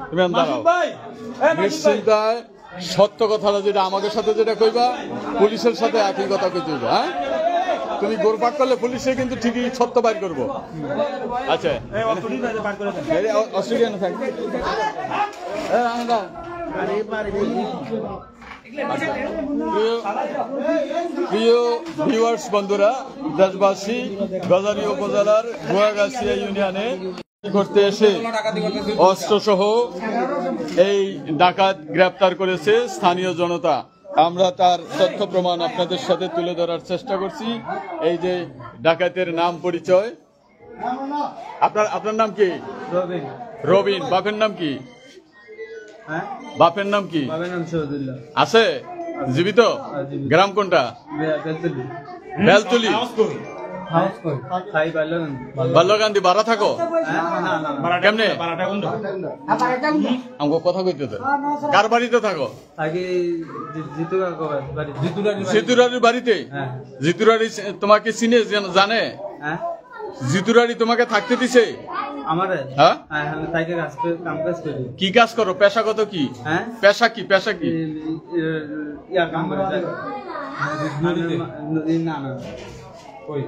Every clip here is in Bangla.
তুমি দাঁড়াও নিশ্চিন্তায় সত্য কথাটা যেটা আমাদের সাথে যেটা কইবা পুলিশের সাথে একই কথা কই দিবা। হ্যাঁ তুমি গোরপাক করলে পুলিশে কিন্তু ঠিকই সত্য বাইর করবো। আচ্ছা অস্ট্রেলিয়ান প্রিয় ভিউয়ার্স বন্ধুরা, দেশবাসী গজারি উপজেলার গোয়াগাছিয়া ইউনিয়নে করতে এসে অস্ত্রসহ এই ডাকাত গ্রেপ্তার করেছে স্থানীয় জনতা। আমরা তার তথ্য প্রমাণ আপনাদের সাথে তুলে ধরার চেষ্টা করছি। এই যে ডাকাতের নাম পরিচয়, আপনার নাম কি? রবিন। বাপের নাম কি? বাপের নাম কি আছে? জীবিত? গ্রাম কোনটা? বেলতুলি। বাল্যকান্দি বাড়া থাকো কেমনে? আমাকে কথা কইতে তো কার বাড়িতে থাকো? জিতুরারির বাড়িতে। জিতুরারি তোমাকে চিনে জানে? জিতুরারি তোমাকে থাকতে দিছে? কি কাজ করো? পেশাগত কি? পেশা কি? পেশা কি?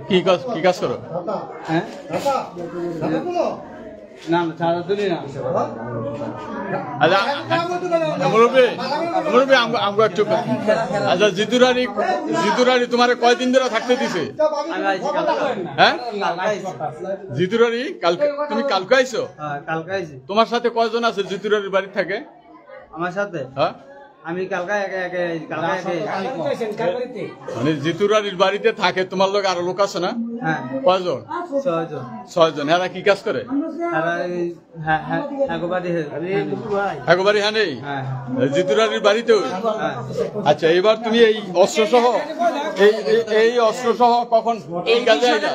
কি কাজ করো? আচ্ছা জিতুরারি তোমার কয়দিন ধরে থাকতে দিছে? হ্যাঁ জিতুরারি তুমি কালকে আইছো? তোমার সাথে কয়জন আছে জিতুরারির বাড়ি থাকে? আমার সাথে আমি মানে জিতুরারির বাড়িতে থাকে তোমার লোক আরো লোক আছে না? কয়জন? 6 জন। এরা কি কাজ করে? একবারই হ্যাঁ নেই জিতুরারির বাড়িতেও। আচ্ছা এবার তুমি এই অস্ত্র সহ এই অস্ত্র সহ কখন কাজে আইলা?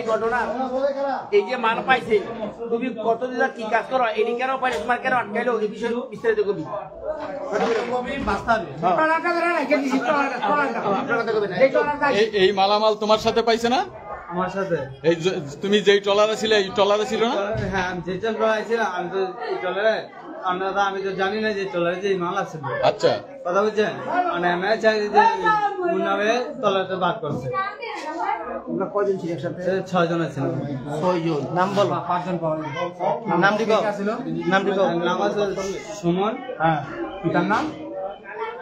ঘটনা এই যে মান পাইছে তুমি কতদিন কি কাজ করো এটি কেন পাইলে তোমার কেন আটকাইলো এই বিষয়ে বিস্তারিত করবি। এই মালামাল তোমার সাথে পাইছে না? আমার সাথে এই তুমি যেই ট্রলারে ছিলে এই ট্রলারে ছিল না? হ্যাঁ আমি যে ট্রলারে ছিলাম আমি তো এই ট্রলারে আমি তো জানি না যে ট্রলারে যে মাল আছে। আচ্ছা কথা বুঝছেন? মানে আমি চাই যে মুন্নাবে ট্রলারটা বাদ করছে। তোমরা কয়জন ছিল একসাথে? 6 জন ছিল। 6 জন। নাম বলো। 5 জন পাওয়া গেল। নামটি কও। নামটি কও। নাম আছে সুমন। হ্যাঁ পিতার নাম?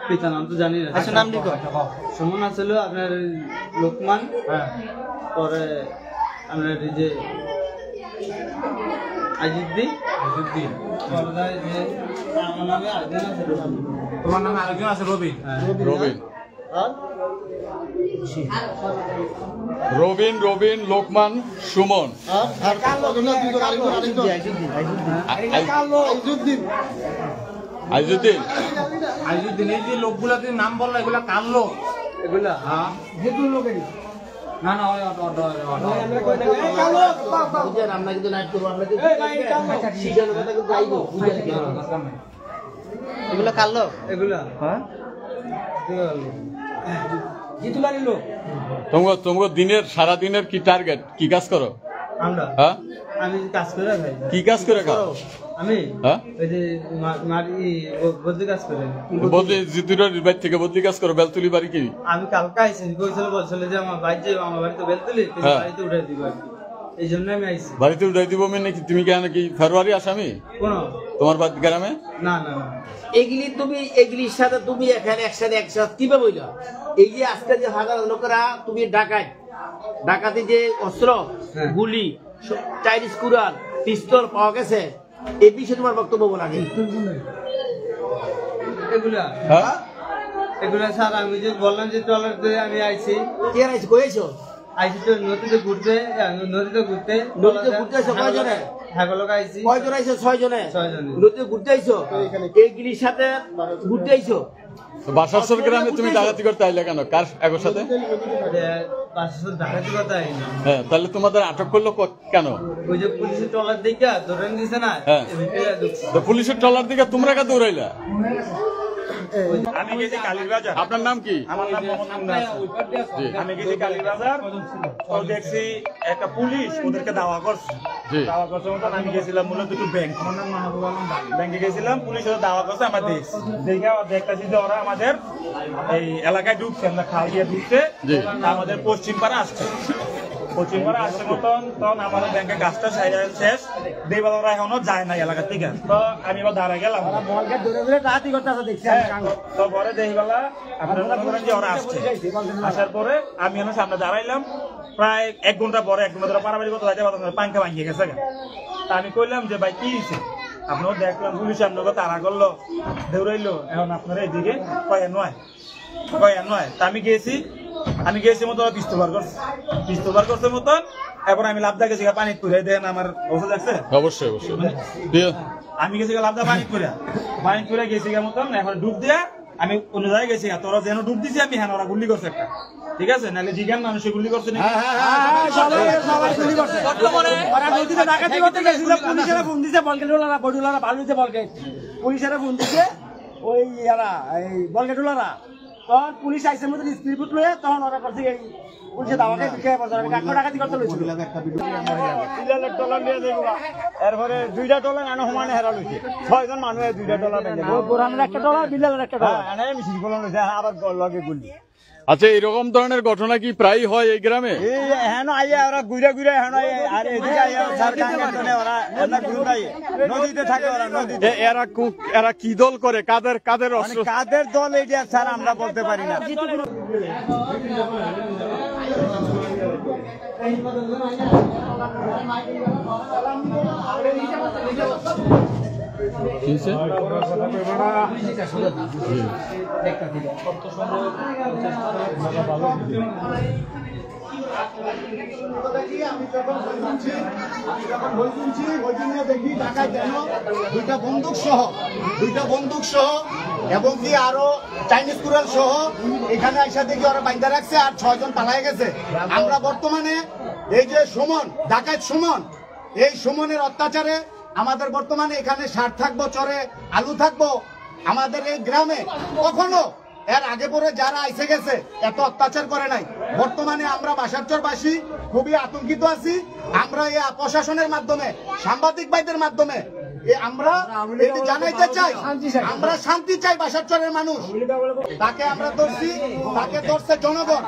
পিতার নাম তো জানি না। আচ্ছা নামটি কও। সুমন আছিল আপনার লোকমান। হ্যাঁ পরে আপনার এই যে আজিদ্দিন। তোমার নামে আরেকজন আছে রবিন। রবিন রবিন রবিন লোকমান সুমন। আইজুদ্দিন। আইজুদ্দিন এই যে লোকগুলা নাম বললো এগুলা কার লোক? এগুলা যেহেতু লোকের না না আমরা কিন্তু নাইট করবো আমরা এগুলা কার লোক? এগুলা জিতুলারির লোক। তোমার দিনের সারা দিনের কি টার্গেট? কি কাজ করো? আমরা আমি কাজ করে খাই। কি কাজ করে খাও? আমি ওই যে বদলি কাজ করে। বদলি জিতুরারির বাড়ি থেকে বদলি কাজ করো? বেলতুলি বাড়ি কি? আমি কালকে আইছি বলছিল যে আমার বাড়িতে আমার বাড়িতে বেলতুলি বাড়িতে উঠাই দিব আর কি। এই জন্য আমি আইছি। বাড়িতে উঠাই দিব মানে তুমি কেন কি ফেব্রুয়ারি আসামি? কোন তোমার বাড়ি গ্রামে? না না না এগুলির সাথে তুমি এখানে একসাথে কিভাবে বইলা? এই যে আজকে যে হাজার লোকেরা তুমি ডাকাতি যে অস্ত্র গুলি চাইনিজ কুরান পিস্তল পাওয়া গেছে এই বিষয়ে তোমার বক্তব্য বলা আগে। এগুলা স্যার আমি যে বললাম যে ট্রলার দিয়ে আমি আইছি। কে আইছি কইছো? আইছি তো নদীতে ঘুরতে আইছো কয়জনে? হ্যাঁ লোক আইছি। কয়জন আইছো? 6 জনে। 6 জনে নদীতে ঘুরতে আইছো? এইগুলির সাথে ঘুরতে আইছো? বাসাসর গ্রামে তুমি ডাকাতি করতে আইলে কেন? কার একর সাথে? ডাকাতি করতে আইনি। হ্যাঁ তাহলে তোমাদের আটক করলো কেন? ওই যে পুলিশের ট্রলার দিকে ধরে দিছে না। হ্যাঁ তো পুলিশের ট্রলার দিকে তোমরা কে দৌড়াইলা? আমি গেছি কালীবাজার। আপনার নাম কি? আমার নাম মোহাম্মদ মুন্নাফ। জি আমি গেছি কালীবাজার, তো দেখছি একটা পুলিশ ওদেরকে দাওয়া করছে। জি। দাওয়া করছে মতন আমি গেছিলাম মূলত একটু ব্যাংকে গেছিলাম, পুলিশ ওরা দাওয়া করছে আমার দেশ দেখে দেখতেছি যে ওরা আমাদের এই এলাকায় ঢুকছে, আমরা খাল দিয়ে ঢুকছে, জি। আমাদের পশ্চিম পাড়া আসছে। পশ্চিম পাড়া আসছে মতন তখন আমাদের ব্যাংকের কাজটা শেষ, দেবাল ওরা এখনো যায় না এলাকা থেকে। তো আমি এবার দাঁড়া গেলাম, তো পরে দেহিবেলা আপনার মনে করেন যে ওরা আসছে, আসার পরে আমি এখানে সামনে দাঁড়াইলাম। প্রায় 1 ঘন্টা পরে 1 ঘন্টা ধরে পারাবাড়ি কথা যাইতে পারতাম, পাঙ্খা ভাঙিয়ে গেছে। তা আমি কইলাম যে ভাই কি হয়েছে, আপনার দেখলাম পুলিশ আপনাকে তাড়া করলো, দৌড়াইলো, এখন আপনারা এদিকে কয়া নয়। তা আমি গেছি মতো পিস্তল বার করছে মতন। এরপর আমি লাভদা গেছি পানি করে দেন, আমার ওষুধ লাগছে অবশ্যই অবশ্যই। আমি গেছি লাভদা পানি করে গেছি মতন। এখন ডুব দিয়া আমি অন্য জায়গায় গেছি, তোরা যেন ডুব দিছি আমি, হ্যাঁ ওরা গুলি করছে একটা, ঠিক আছে, নাহলে জিজ্ঞান মানুষে গুলি করছে নাকি? পুলিশেরা ফোন দিছে, পুলিশেরা ফোন দিছে ওই বলগেটুলারা, তখন পুলিশ আইসের মধ্যে স্পিড বুট লয়ে তখন ওরা করছে এই পুলিশে দাওয়াকে বিক্রি করছে, ডাকাতি করতে লইছিল। এরপরে 2টা টলার আনো সমানে হেরা লইছে, 6 জন মানুষ 2টা টলার পুরানের একটা টলার, বিলালের একটা টলার। মিছিল করলাম লইছে, আবার লগে গুলি। আচ্ছা, এরকম ধরনের ঘটনা কি প্রায় হয় এই গ্রামে? এই হেন আইয়া ওরা ঘুরে এখন আর এদিকে আইয়া সরকার কানে ওরা এলা ঘুরাই নদীতে থাকে, ওরা নদীতে। এরা কি দল করে? কাদের অস্ত্র? কাদের দল এইটা স্যার আমরা বলতে পারি না। আমি যখন বই শুনছি ওই জন্য দেখি ঢাকায় কেন 2টা বন্দুক সহ এবং কি আরো চাইনিজ কুড়াল সহ এখানে আইসা দেখি ওরা বাইন্দা রাখছে, আর 6 জন পালায় গেছে। আমরা বর্তমানে এই যে সুমন, এই সুমনের অত্যাচারে আমাদের বর্তমানে এখানে সার থাকবো, চরে আলু থাকবো, আমাদের এই গ্রামে কখনো এর আগে পরে যারা আইসে গেছে এত অত্যাচার করে নাই। বর্তমানে আমরা বাসারচরবাসী খুবই আতঙ্কিত আছি। আমরা এই প্রশাসনের মাধ্যমে, সাংবাদিক ভাইদের মাধ্যমে আমরা এটি জানাইতে চাই, আমরা শান্তি চাই। বাসারচরের মানুষ তাকে আমরা ধরছি, তাকে ধরছে জনগণ।